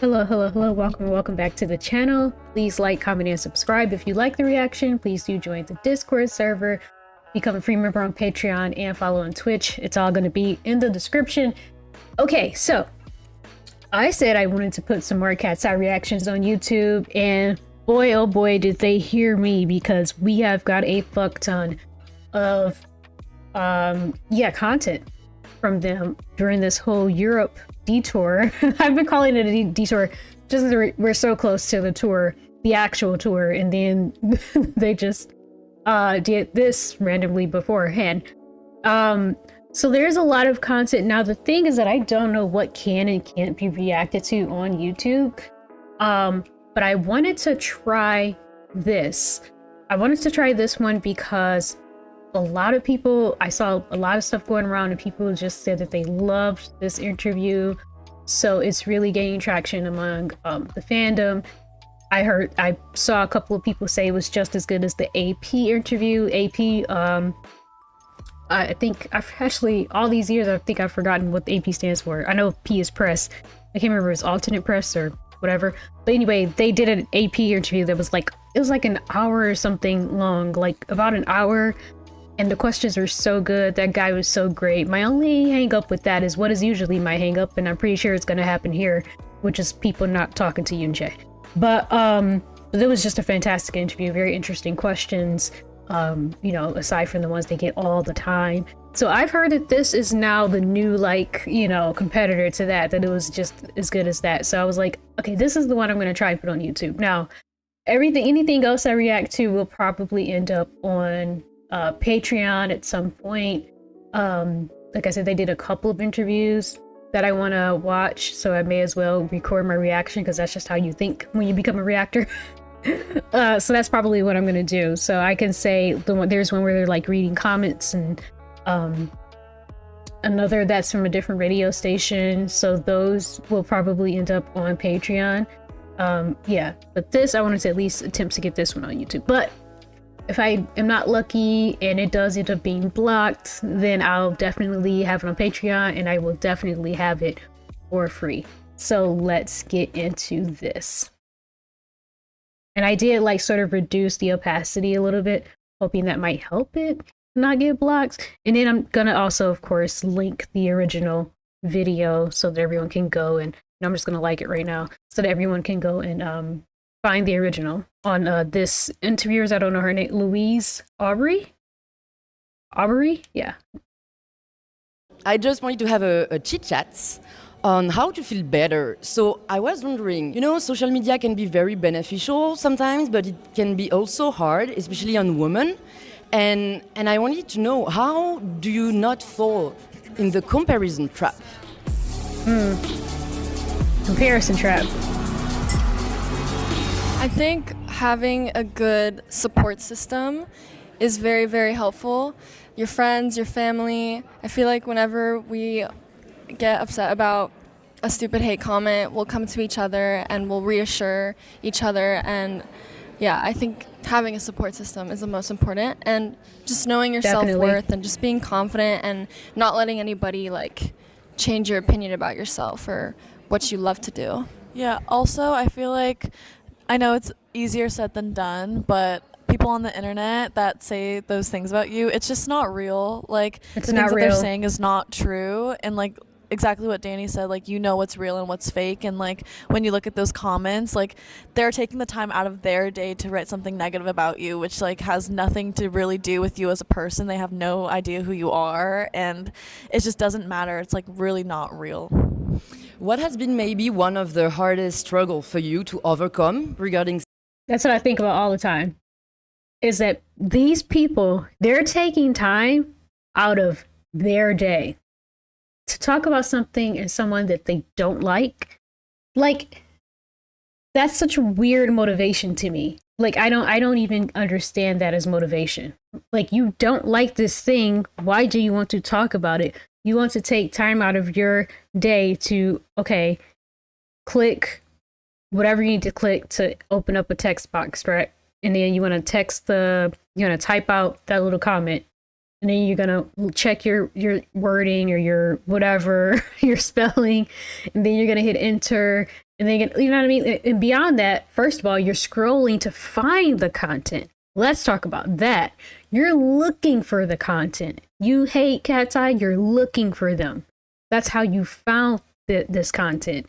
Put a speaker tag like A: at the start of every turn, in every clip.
A: Hello, hello, hello, welcome back to the channel. Please like, comment, and subscribe if you like the reaction. Please do join the Discord server, become a free member on Patreon, and follow on Twitch. It's all going to be in the description. Okay, so I said I wanted to put some more Katseye reactions on YouTube, and boy, oh boy, did they hear me, because we have got a fuck ton of content from them during this whole Europe detour. I've been calling it a detour just because we're so close to the tour, the actual tour, and then they just did this randomly beforehand. So there's a lot of content. Now the thing is that I don't know what can and can't be reacted to on YouTube, but I wanted to try this. I wanted to try this one because a lot of people, I saw a lot of stuff going around and people just said that they loved this interview. So it's really gaining traction among the fandom. I saw a couple of people say it was just as good as the AP interview. AP, I think I've actually, all these years, I think I've forgotten what the AP stands for. I know P is press. I can't remember if it's alternate press or whatever. But anyway, they did an AP interview that was like, it was like an hour or something long, like about an hour. And the questions were so good. That guy was so great. My only hang up with that is what is usually my hang up, and I'm pretty sure it's going to happen here, which is people not talking to Yunjae. But it was just a fantastic interview. Very interesting questions. You know, aside from the ones they get all the time. So I've heard that this is now the new, like, you know, competitor to that. That it was just as good as that. So I was like, okay, this is the one I'm going to try and put on YouTube. Now, anything else I react to will probably end up on Patreon at some point. Like I said, they did a couple of interviews that I want to watch, so I may as well record my reaction because that's just how you think when you become a reactor. So that's probably what I'm gonna do. So I can say there's one where they're like reading comments, and another that's from a different radio station. So those will probably end up on Patreon. Yeah, but this, I wanted to at least attempt to get this one on YouTube. But if I am not lucky and it does end up being blocked, then I'll definitely have it on Patreon, and I will definitely have it for free. So let's get into this. And I did like sort of reduce the opacity a little bit, hoping that might help it not get blocked. And then I'm gonna also, of course, link the original video so that everyone can go, and I'm just gonna like it right now so that everyone can go and find the original on this interviewers. I don't know her name. Louise, Aubery, yeah.
B: I just wanted to have a chit chat on how to feel better. So I was wondering, you know, social media can be very beneficial sometimes, but it can be also hard, especially on women. And I wanted to know, how do you not fall in the comparison trap?
A: Comparison trap.
C: I think having a good support system is very, very helpful. Your friends, your family. I feel like whenever we get upset about a stupid hate comment, we'll come to each other and we'll reassure each other. And yeah, I think having a support system is the most important, and just knowing your self-worth and just being confident and not letting anybody like change your opinion about yourself or what you love to do.
D: Yeah, also I feel like, I know it's easier said than done, but people on the internet that say those things about you, it's just not real. Like,
A: It's
D: the
A: not
D: things that
A: real.
D: they're saying is not true. And like exactly what Danny said, like, you know what's real and what's fake. And like when you look at those comments, like they're taking the time out of their day to write something negative about you, which like has nothing to really do with you as a person. They have no idea who you are, and it just doesn't matter. It's like really not real.
B: What has been maybe one of the hardest struggle for you to overcome regarding?
A: That's what I think about all the time, is that these people, they're taking time out of their day to talk about something and someone that they don't like. Like, that's such a weird motivation to me. Like, I don't even understand that as motivation. Like, you don't like this thing, why do you want to talk about it? You want to take time out of your day to, okay, click whatever you need to click to open up a text box, right? And then you want to you're going to type out that little comment. And then you're going to check your wording or your whatever, your spelling. And then you're going to hit enter. And then, you know what I mean? And beyond that, first of all, you're scrolling to find the content. Let's talk about that. You're looking for the content. You hate Katseye, you're looking for them. That's how you found this content.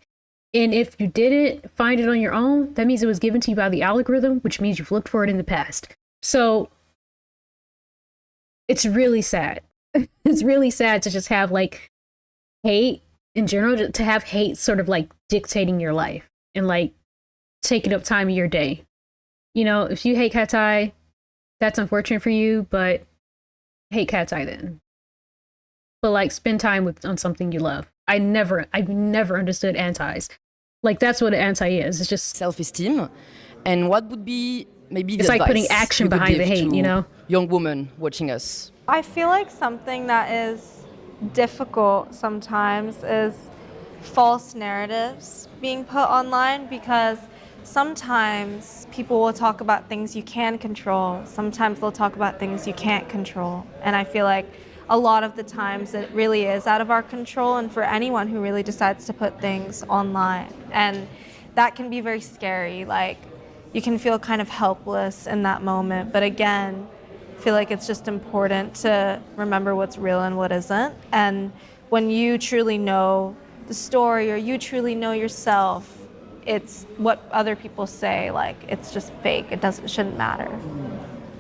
A: And if you didn't find it on your own, that means it was given to you by the algorithm, which means you've looked for it in the past. So it's really sad. It's really sad to just have like hate in general, to have hate sort of like dictating your life and like taking up time of your day. You know, if you hate Katseye, that's unfortunate for you, but hate Katseye then. But like spend time on something you love. I've never understood antis. Like that's what an anti is. It's just
B: Self-esteem. And what would be maybe the
A: it's like
B: advice
A: putting action
B: you could
A: behind the
B: give
A: hate,
B: to
A: you know?
B: young women watching us?
E: I feel like something that is difficult sometimes is false narratives being put online, because sometimes people will talk about things you can control. Sometimes they'll talk about things you can't control. And I feel like a lot of the times it really is out of our control, and for anyone who really decides to put things online. And that can be very scary. Like, you can feel kind of helpless in that moment. But again, I feel like it's just important to remember what's real and what isn't. And when you truly know the story or you truly know yourself, it's what other people say, like, it's just fake. It shouldn't matter.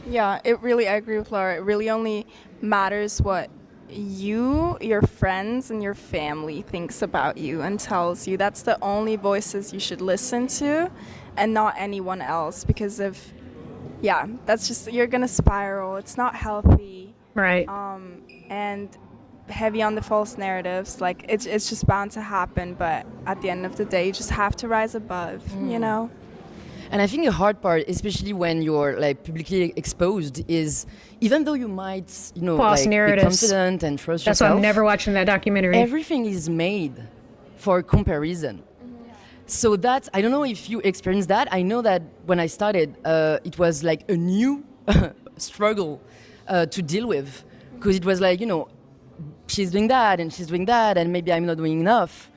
F: Yeah, I agree with Laura. It really only matters what you, your friends, and your family thinks about you and tells you. That's the only voices you should listen to, and not anyone else, because that's just, you're gonna spiral. It's not healthy.
A: Right.
F: And heavy on the false narratives. Like, it's just bound to happen, but at the end of the day, you just have to rise above, you know?
B: And I think the hard part, especially when you're like publicly exposed, is even though you might, you know,
A: False
B: like, be
A: narratives.
B: confident and trust
A: That's why
B: yourself,
A: I'm never watching that documentary.
B: everything is made for comparison. So that's, I don't know if you experienced that. I know that when I started, it was like a new struggle to deal with, because it was like, you know, she's doing that and she's doing that, and maybe I'm not doing enough.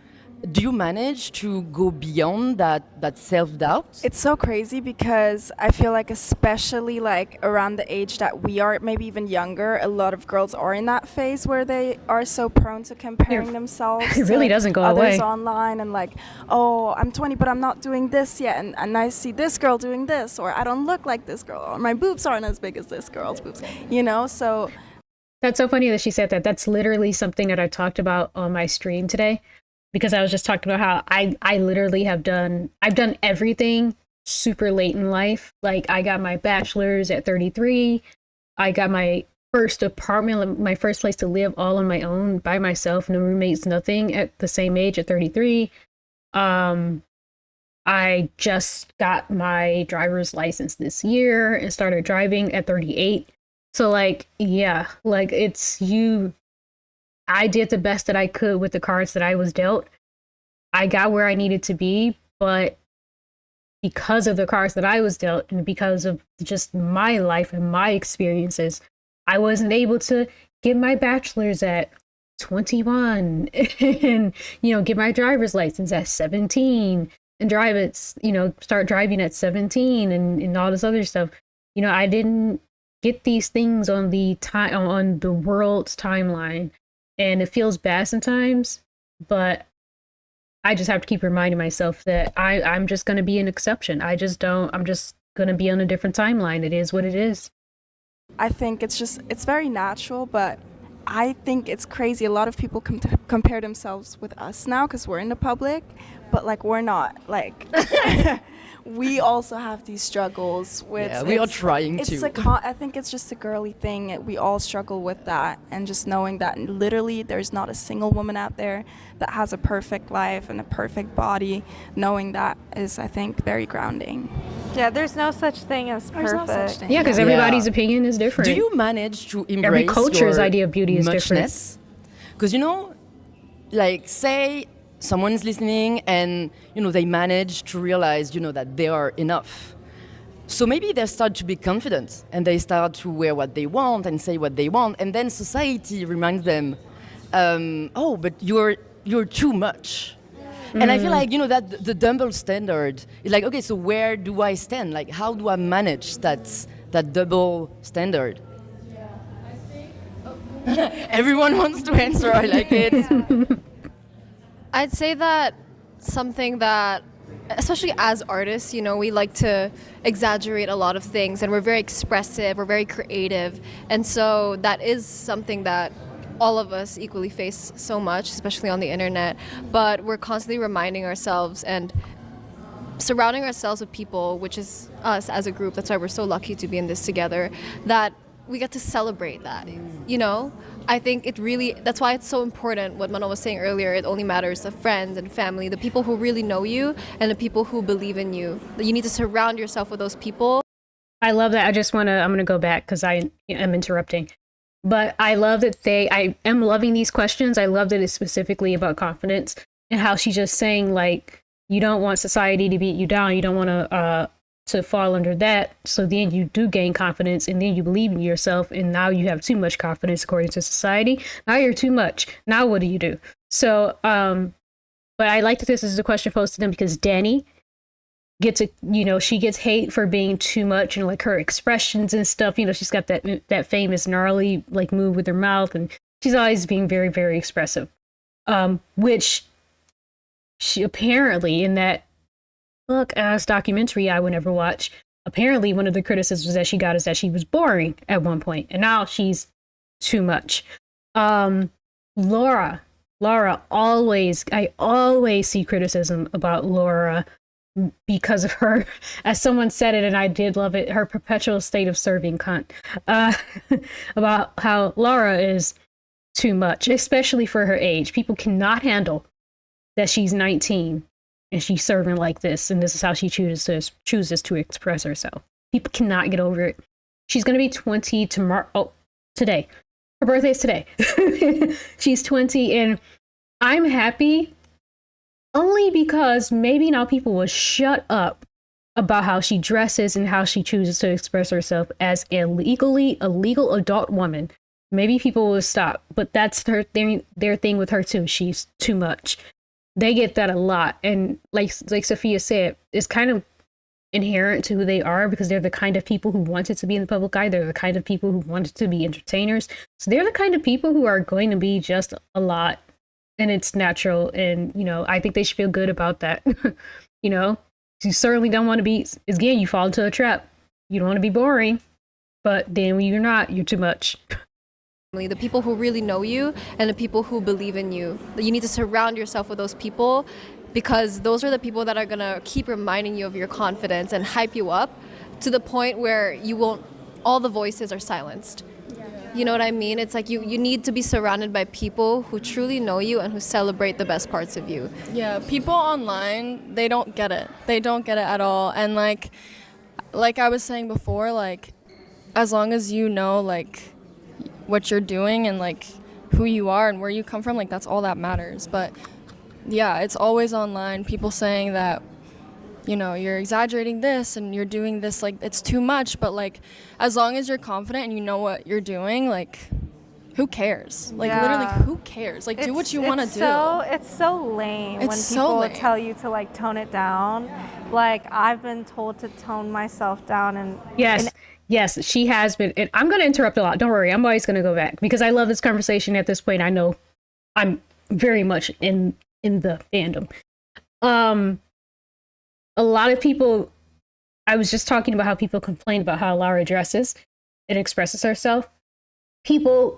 B: Do you manage to go beyond that self-doubt?
F: It's so crazy because I feel like, especially like around the age that we are, maybe even younger, a lot of girls are in that phase where they are so prone to comparing themselves.
A: It really doesn't go
F: others
A: away.
F: online, and like, oh, I'm 20 but I'm not doing this yet, and I see this girl doing this, or I don't look like this girl, or my boobs aren't as big as this girl's boobs, you know? So
A: That's so funny that she said that. That's literally something that I talked about on my stream today, because I was just talking about how I literally I've done everything super late in life. Like, I got my bachelor's at 33. I got my first apartment, my first place to live all on my own by myself, no roommates, nothing, at the same age at 33. I just got my driver's license this year and started driving at 38. So like, yeah, like I did the best that I could with the cards that I was dealt. I got where I needed to be, but because of the cards that I was dealt and because of just my life and my experiences, I wasn't able to get my bachelor's at 21 and, you know, get my driver's license at 17 and start driving at 17 and all this other stuff. You know, I didn't get these things on the world's timeline. And it feels bad sometimes, but I just have to keep reminding myself that I'm just going to be an exception. I'm just going to be on a different timeline. It is what it is.
F: I think it's very natural, but I think it's crazy. A lot of people compare themselves with us now because we're in the public, but like, we're not. Like, we also have these struggles with.
B: Yeah, we are trying to.
F: I think it's just a girly thing. We all struggle with that, and just knowing that literally there's not a single woman out there that has a perfect life and a perfect body. Knowing that is, I think, very grounding.
E: Yeah, there's no such thing as perfect.
F: There's no such thing.
A: Yeah, because everybody's opinion is different.
B: Do you manage to embrace
A: Every culture's
B: your
A: idea of beauty is different.
B: muchness? Because, you know, like, say someone's listening and, you know, they manage to realize, you know, that they are enough. So maybe they start to be confident and they start to wear what they want and say what they want, and then society reminds them, oh, but you're too much. And I feel like, you know, that the double standard is like, okay, so where do I stand? Like, how do I manage that double standard? Everyone wants to answer. I like it.
G: I'd say that something that, especially as artists, you know, we like to exaggerate a lot of things and we're very expressive, we're very creative. And so that is something that all of us equally face so much, especially on the internet. But we're constantly reminding ourselves and surrounding ourselves with people, which is us as a group. That's why we're so lucky to be in this together, that we get to celebrate that, you know? I think it really, that's why it's so important what Manon was saying earlier. It only matters the friends and family, the people who really know you and the people who believe in you. You need to surround yourself with those people.
A: I love that. I'm going to go back because I am interrupting. But I love that I am loving these questions. I love that it's specifically about confidence and how she's just saying, like, you don't want society to beat you down. You don't want to fall under that. So then you do gain confidence and then you believe in yourself. And now you have too much confidence according to society. Now you're too much. Now what do you do? So, but I like that this is a question posed to them because Danny gets she gets hate for being too much and like her expressions and stuff. You know, she's got that famous gnarly like move with her mouth and she's always being very, very expressive. Which she apparently in that ass documentary I would never watch. Apparently, one of the criticisms that she got is that she was boring at one point, and now she's too much. Laura, I always see criticism about Laura because of her, as someone said it, and I did love it, her perpetual state of serving cunt. About how Laura is too much, especially for her age. People cannot handle that she's 19 and she's serving like this, and this is how she chooses to express herself. People cannot get over it. She's going to be 20 tomorrow. Oh, today. Her birthday is today. She's 20, and I'm happy only because maybe now people will shut up about how she dresses and how she chooses to express herself as a legal adult woman. Maybe people will stop, but that's their thing with her too. She's too much. They get that a lot, and like Sophia said, it's kind of inherent to who they are because they're the kind of people who wanted to be in the public eye. They're the kind of people who wanted to be entertainers. So they're the kind of people who are going to be just a lot, and it's natural. And I think they should feel good about that. You certainly don't want to be. Again, you fall into a trap. You don't want to be boring, but then when you're not, you're too much.
G: The people who really know you and the people who believe in you. You need to surround yourself with those people because those are the people that are going to keep reminding you of your confidence and hype you up to the point where all the voices are silenced. You know what I mean? It's like you need to be surrounded by people who truly know you and who celebrate the best parts of you.
C: Yeah, people online, they don't get it. They don't get it at all. And like I was saying before, like as long as you know like what you're doing and like who you are and where you come from, like that's all that matters. But yeah, it's always online, people saying that you're exaggerating this and you're doing this, like it's too much. But like as long as you're confident and you know what you're doing, like who cares? Like literally who cares? Like do what you want to do.
E: It's so lame when
C: so
E: people
C: lame.
E: tell you to like tone it down. Like I've been told to tone myself down and
A: Yes, she has been. And I'm going to interrupt a lot. Don't worry. I'm always going to go back because I love this conversation at this point. I know I'm very much in the fandom. A lot of people, I was just talking about how people complain about how Laura dresses and expresses herself.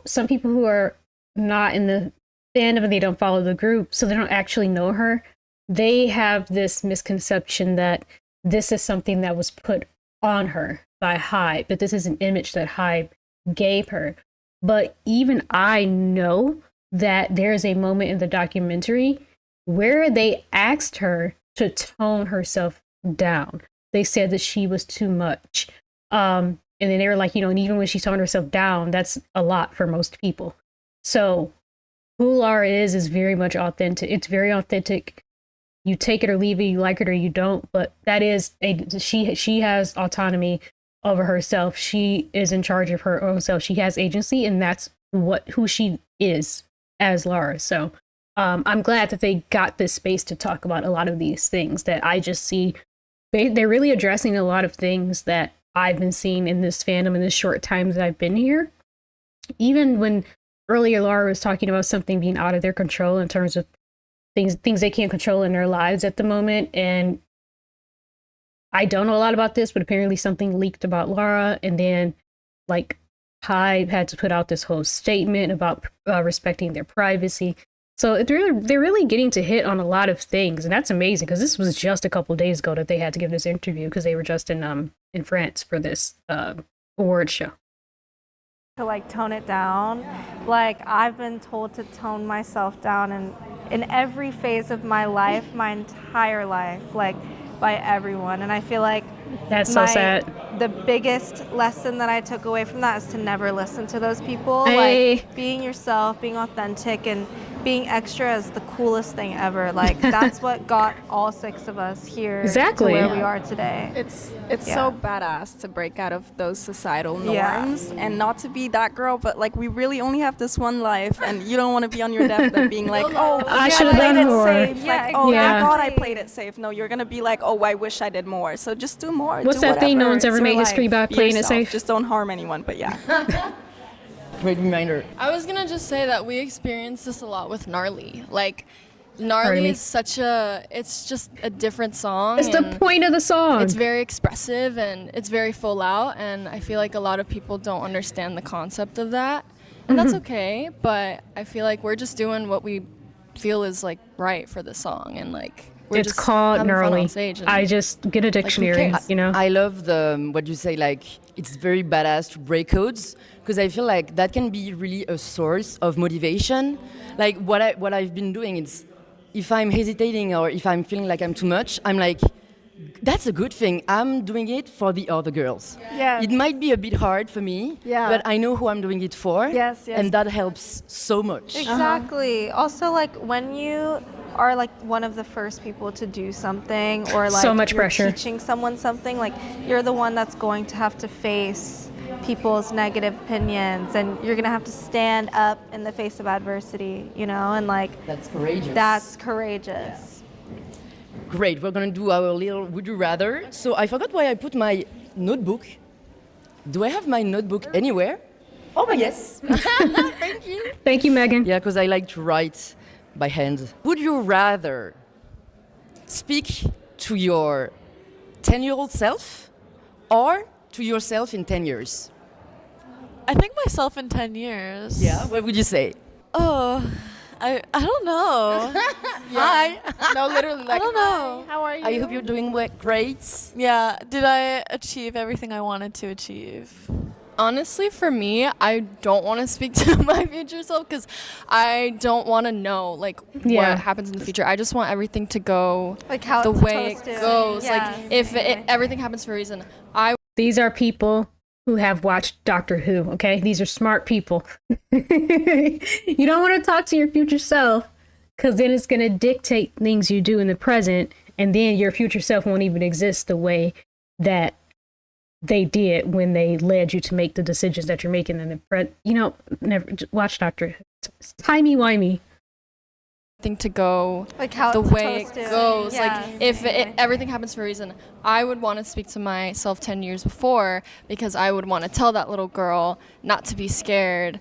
A: Some people who are not in the fandom and they don't follow the group, so they don't actually know her. They have this misconception that this is something that was put on her by Hybe, but this is an image that Hybe gave her. But even I know that there is a moment in the documentary where they asked her to tone herself down. They said that she was too much. And then they were like, and even when she toned herself down, that's a lot for most people. So who Laura is very much authentic. It's very authentic. You take it or leave it, you like it or you don't, but that is she has autonomy over herself. She is in charge of her own self. She has agency, and that's who she is as Laura. So I'm glad that they got this space to talk about a lot of these things that I just see. They're really addressing a lot of things that I've been seeing in this fandom in the short time that I've been here. Even when earlier Laura was talking about something being out of their control in terms of things they can't control in their lives at the moment. And I don't know a lot about this, but apparently something leaked about Laura, and then like Hive had to put out this whole statement about respecting their privacy. So they're really getting to hit on a lot of things, and that's amazing because this was just a couple of days ago that they had to give this interview because they were just in France for this award show.
E: To like tone it down, like I've been told to tone myself down in every phase of my life, my entire life, like by everyone, and I feel like
A: that's so sad.
E: The biggest lesson that I took away from that is to never listen to those people.
A: Hey.
E: Like being yourself, being authentic, and being extra is the coolest thing ever. Like that's what got all 6 of us here
A: exactly
E: to where we are today.
F: It's so badass to break out of those societal norms and not to be that girl, but like we really only have this one life, and you don't want to be on your deathbed being like, oh,
A: I should have done more.
F: Safe.
E: Yeah,
F: like, oh,
A: yeah.
F: I thought I played it safe. No, you're gonna be like, oh, I wish I did more. So just do more.
A: What's
F: do
A: that thing no
F: whatever.
A: one's ever
F: It's
A: made
F: your
A: history
F: life.
A: about
F: Be
A: playing it
F: yourself.
A: safe?
F: Just don't harm anyone. But yeah.
B: Great reminder.
C: I was gonna just say that we experience this a lot with Gnarly. Like,
A: Pardon
C: Gnarly
A: me?
C: is it's just a different song.
A: It's the
C: and
A: point of the song.
C: It's very expressive and it's very full out, and I feel like a lot of people don't understand the concept of that. And that's okay, but I feel like we're just doing what we feel is like right for the song, and like we're
A: It's
C: just
A: called
C: having fun
A: Gnarly.
C: on stage. And
A: I just get a dictionary,
C: cares?
A: you know?
B: I love the what you say, like it's very badass to break codes, because I feel like that can be really a source of motivation. Like what I've been doing is, if I'm hesitating or if I'm feeling like I'm too much, I'm like, that's a good thing. I'm doing it for the other girls.
F: Yeah.
B: It might be a bit hard for me,
F: Yeah.
B: but I know who I'm doing it for.
F: Yes.
B: And that helps so much.
E: Exactly. Also, like when you are like one of the first people to do something, or like
A: So much
E: you're
A: pressure.
E: teaching someone something, like you're the one that's going to have to face people's negative opinions, and you're gonna have to stand up in the face of adversity, you know, and like
B: That's courageous.
E: that's courageous.
B: Great, we're gonna do our little would you rather. So I forgot why I put my notebook. Do I have my notebook anywhere? Oh, yes. Thank you.
A: Thank you, Megan.
B: Yeah, because I like to write by hand. Would you rather speak to your 10-year-old self or to yourself in 10 years?
D: I think myself in 10 years.
B: Yeah, what would you say?
D: Oh, I don't know.
B: Hi.
C: no, literally,
D: I
C: like
D: don't know.
F: How are you?
B: I hope you're doing great.
D: Yeah, did I achieve everything I wanted to achieve?
C: honestly, for me, I don't want to speak to my future self because I don't want to know like
A: Yeah.
C: what happens in the future. I just want everything to go
E: Like how
C: the
E: it's
C: way it
E: supposed to.
C: goes.
E: Yeah.
C: Like if everything happens for a reason, I
A: These are people who have watched Doctor Who, okay? These are smart people. You don't want to talk to your future self because then it's going to dictate things you do in the present, and then your future self won't even exist the way that they did when they led you to make the decisions that you're making in the present. You know, never watch Doctor Who. It's timey-wimey.
C: think to go
E: Like how
C: the
E: it's
C: way it
E: supposed to.
C: goes.
E: Yeah.
C: Like if everything happens for a reason, I would want to speak to myself 10 years before because I would want to tell that little girl not to be scared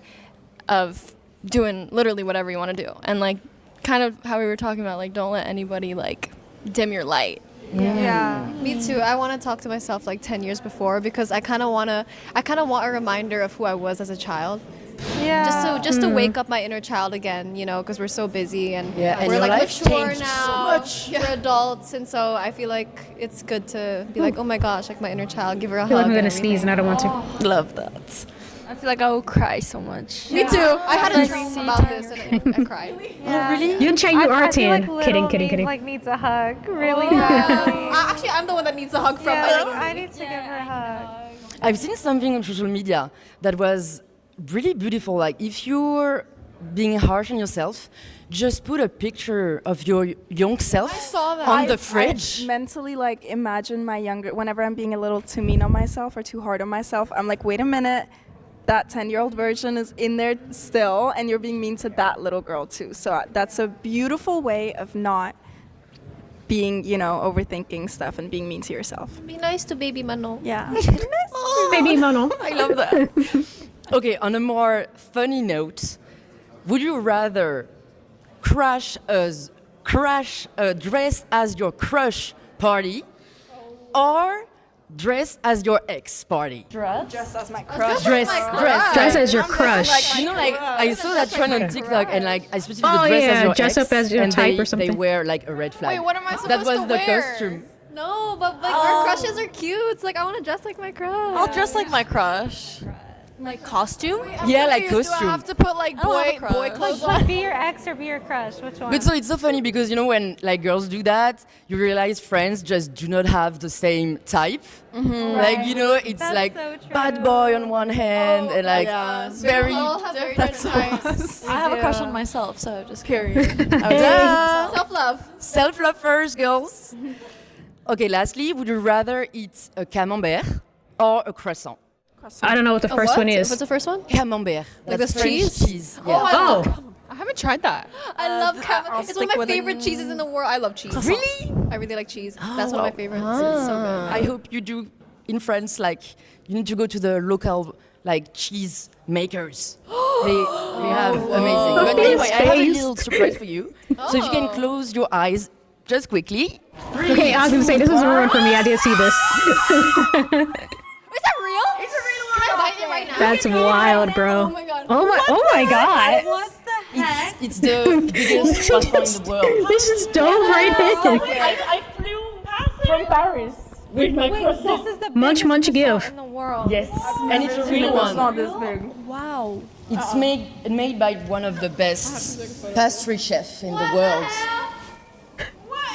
C: of doing literally whatever you want to do. And like kind of how we were talking about, like don't let anybody like dim your light.
E: Yeah.
G: Me too. I want to talk to myself like 10 years before because I kind of want a reminder of who I was as a child.
E: Yeah.
G: Just to wake up my inner child again, you know, because we're so busy and
B: Yeah, and
G: we're
B: your
G: like
B: life
G: mature
B: changed
G: now.
B: so much.
G: We're adults, and so I feel like it's good to be like, oh my gosh, like my inner child, give her a
A: I feel
G: hug.
A: like I'm
G: and
A: going to sneeze and I don't want to.
B: Love that.
F: I feel like I will cry so much.
G: Me too. I had a dream about this and I cried.
B: Oh, really?
A: You can check you are
E: I feel
A: 10.
E: like little
A: Kidding.
E: me, like needs a hug really
G: Yeah.
E: badly.
G: Actually, I'm the one that needs a hug from
E: Yeah,
G: my
E: like,
G: little
E: I need to give her a hug.
B: I've seen something on social media that was really beautiful. Like, if you're being harsh on yourself, just put a picture of your young self on the fridge.
F: I mentally like imagine my younger, whenever I'm being a little too mean on myself or too hard on myself, I'm like, wait a minute, that 10-year-old version is in there still, and you're being mean to that little girl too. So that's a beautiful way of not being, overthinking stuff and being mean to yourself.
G: Be nice to baby Mano.
F: Yeah.
A: Baby Manon.
B: I love that. Okay, on a more funny note, would you rather crash a dress as your crush party or dress as your ex party?
F: Dress as my crush.
A: Dress as your crush.
B: You know, like I saw that trend on TikTok, and like I specifically
A: Oh,
B: dress
A: yeah,
B: as your
A: dress
B: ex,
A: up as your
B: and
A: type
B: they,
A: or something.
B: They wear like a red flag.
G: Wait, what am I supposed
B: That was
G: to
B: the
G: wear?
B: costume.
G: No, but like our crushes are cute. It's like I want to dress like my crush.
D: I'll dress like my crush. Like costume?
B: Yeah, like
G: Confused. Do
B: costume.
G: I have to put like
D: I don't have a
G: boy
D: crush.
G: clothes
E: Like,
G: on?
E: be your ex or be your crush? Which one?
B: But so it's so funny because when like girls do that, you realize friends just do not have the same type. Like it's
E: That's
B: like
E: so true.
B: bad boy on one hand and like very.
G: We all have very
D: That's
G: different types.
D: I have a crush on myself, so just period.
B: Yeah.
G: Self-love.
B: Self-love first, girls. Okay, lastly, would you rather eat a camembert or a croissant?
A: I don't know what the first one is.
G: What's the first one?
B: Camembert.
G: Like
B: That's
G: this
B: French
G: cheese?
B: cheese. Yeah.
A: Oh,
H: I haven't tried that.
G: I love camembert. It's one
F: stick
G: of my
F: with
G: favorite cheeses in the world. I love cheese.
B: Really?
G: I really like cheese. That's one of my favorites. It's so good.
B: I hope you do in France. Like you need to go to the local like cheese makers. they have amazing. But anyway, I have a little surprise for you. So if you can close your eyes just quickly.
A: okay. I was gonna say this is a ruin for me. I didn't see this.
G: Is that real? It's a real one. Can I bite it right now?
A: That's wild, bro.
G: Oh my god.
A: Oh my god.
E: What the heck?
B: It's the biggest croissant in the world.
A: This is dope right here.
F: I flew from Paris with my croissant.
E: This is the
A: Munch,
E: biggest
A: munch,
E: croissant
A: give.
E: in the world.
B: Yes, and it's a real one.
F: Not this big.
D: Wow.
B: It's made by one of the best pastry chefs in the world.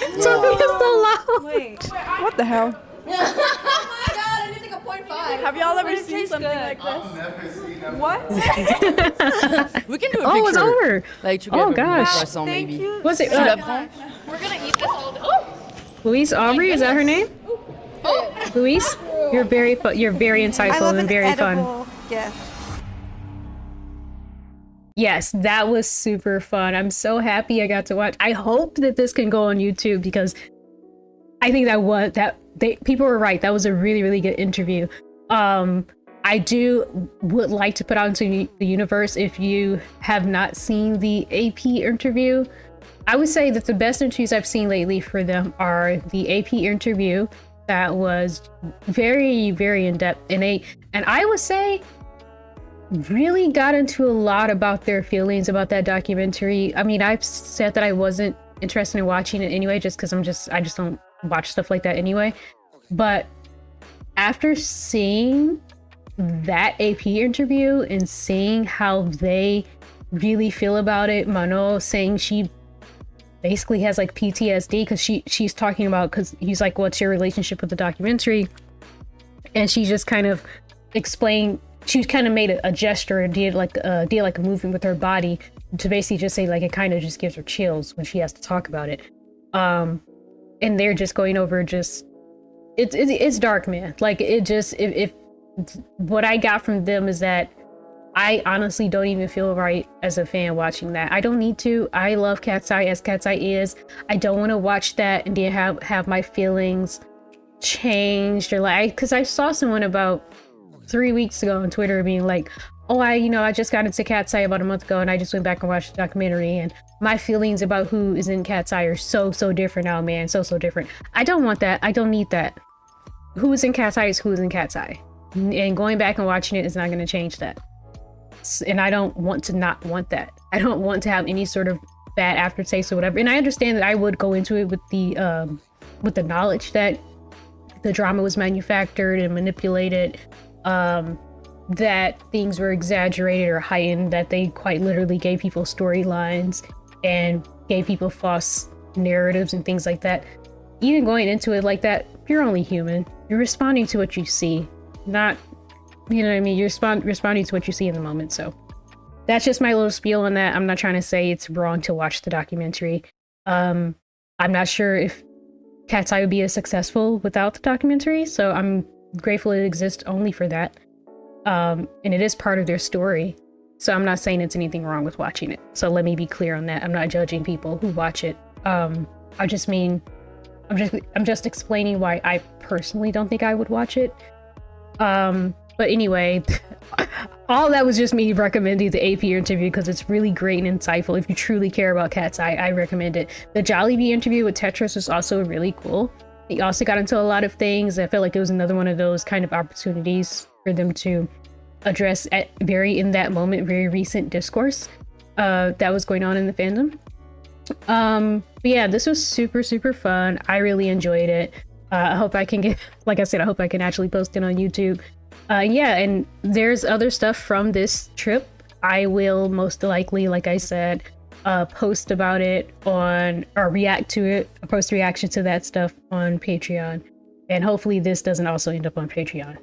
A: Something is so loud.
E: Wait.
F: What the hell?
G: Oh my god, I need like a 0.5.
F: Have y'all ever seen something like this? What?
B: We can do a
A: Oh,
B: picture.
A: it's over.
B: Like together
A: Oh,
B: with
A: gosh.
B: croissant, maybe.
A: What's it?
B: Tu la prends?
G: We're gonna eat this all day. Oh!
A: Louise Aubery, is that her name? Louise, you're very
E: I
A: insightful
E: love
A: and
E: an
A: very fun.
E: edible gift.
A: Yes, that was super fun. I'm so happy I got to watch. I hope that this can go on YouTube because I think people were right. That was a really, really good interview. I would like to put out into the universe, if you have not seen the AP interview, I would say that the best interviews I've seen lately for them are the AP interview that was very, very in-depth, and I would say really got into a lot about their feelings about that documentary. I mean, I've said that I wasn't interested in watching it anyway, just because I just don't watch stuff like that anyway. But after seeing that AP interview and seeing how they really feel about it, Mano saying she basically has like PTSD because she's talking about, because he's like, what's your relationship with the documentary? And she just kind of explained, she kind of made a gesture and did like a movement with her body to basically just say like it kind of just gives her chills when she has to talk about it. And they're just going over it's dark, man. Like it just, if what I got from them is that I honestly don't even feel right as a fan watching that. I don't need to. I love Katseye as Katseye is. I don't want to watch that and then have my feelings changed, or like, because I saw someone about 3 weeks ago on Twitter being like, oh, I just got into Katseye about a month ago and I just went back and watched the documentary and my feelings about who is in Katseye are so different now, man. So different. I don't want that. I don't need that. Who is in Katseye is who is in Katseye. And going back and watching it is not going to change that. And I don't want to not want that. I don't want to have any sort of bad aftertaste or whatever. And I understand that I would go into it with the knowledge that the drama was manufactured and manipulated, that things were exaggerated or heightened, that they quite literally gave people storylines and gave people false narratives and things like that. Even going into it like that, you're only human. You're responding to what you see, not, you know what I mean? You're responding to what you see in the moment. So that's just my little spiel on that. I'm not trying to say it's wrong to watch the documentary. I'm not sure if Katseye would be as successful without the documentary, so I'm grateful it exists only for that. and it is part of their story. So I'm not saying it's anything wrong with watching it. So let me be clear on that. I'm not judging people who watch it. I just mean, I'm just explaining why I personally don't think I would watch it. But anyway, all that was just me recommending the AP interview because it's really great and insightful. If you truly care about Katseye, I recommend it. The Jollibee interview with Tetris was also really cool. He also got into a lot of things. I felt like it was another one of those kind of opportunities for them to address in that moment, very recent discourse that was going on in the fandom. But yeah, this was super, super fun. I really enjoyed it. I hope I can like I said, I hope I can actually post it on YouTube. Yeah, and there's other stuff from this trip. I will most likely, like I said, post about it or react to it, post reaction to that stuff on Patreon. And hopefully this doesn't also end up on Patreon.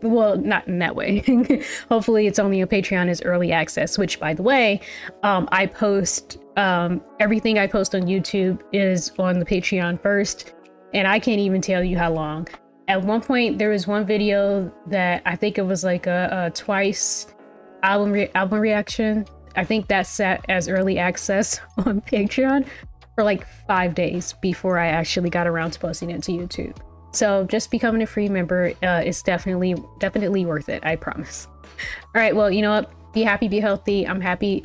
A: Well, not in that way. Hopefully it's only on Patreon as early access, which by the way, I post, everything I post on YouTube is on the Patreon first. And I can't even tell you how long. At one point, there was one video that I think it was like a twice album reaction. I think that sat as early access on Patreon for like 5 days before I actually got around to posting it to YouTube. So just becoming a free member is definitely worth it. I promise. All right. Well, you know what? Be happy, be healthy. I'm happy.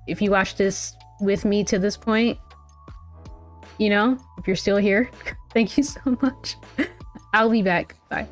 A: If you watch this with me to this point, you know, if you're still here, thank you so much. I'll be back. Bye.